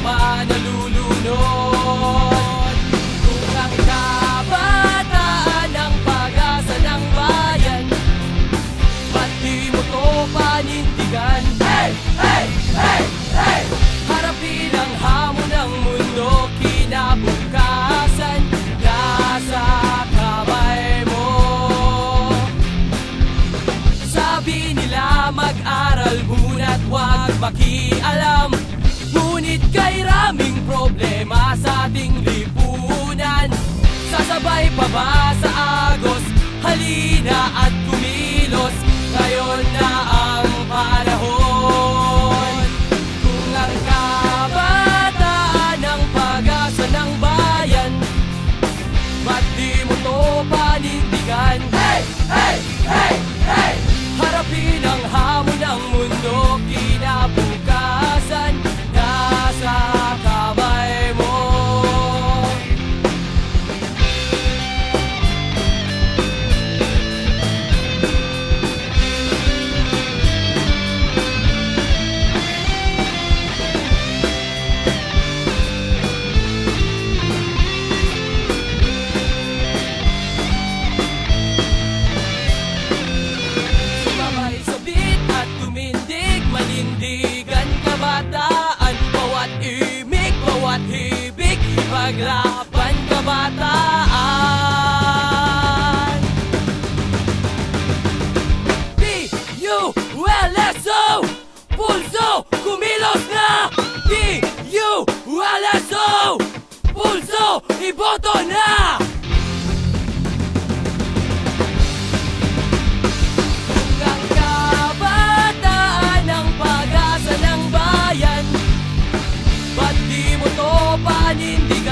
ba nalulunod? Kung ang kabataan ang pag-asa ng bayan, ba't di mo to panindigan? Hey! Hey! Hey! Hey! Harapin ang hamon ng mundo, kinabukasan nasa kamay mo. Sabi nila mag-aral muna't huwag makialam, ngunit kay raming problema sa ating lipunan. Sasabay pa ba sa agos? Halina at kumilos, ngayon na ang panahon. Kung ang kabataan ang pag-asa ng bayan, ba't di mo to panindigan? Hey! Hey! Hey! Hey! Harapin ang hamon ng mundo, kinabukasan nasa kamay mo. Sumabay sa beat at tumindig, manindigan kabataan. Bawat imig, bawat hibig, ipaglaban kabataan. D-U-L-S-O, pulso, kumilos na! D-U-L-S-O, pulso, iboto na! Kung ang kabataan ang pag-asa ng bayan, ba't di mo to panindigan?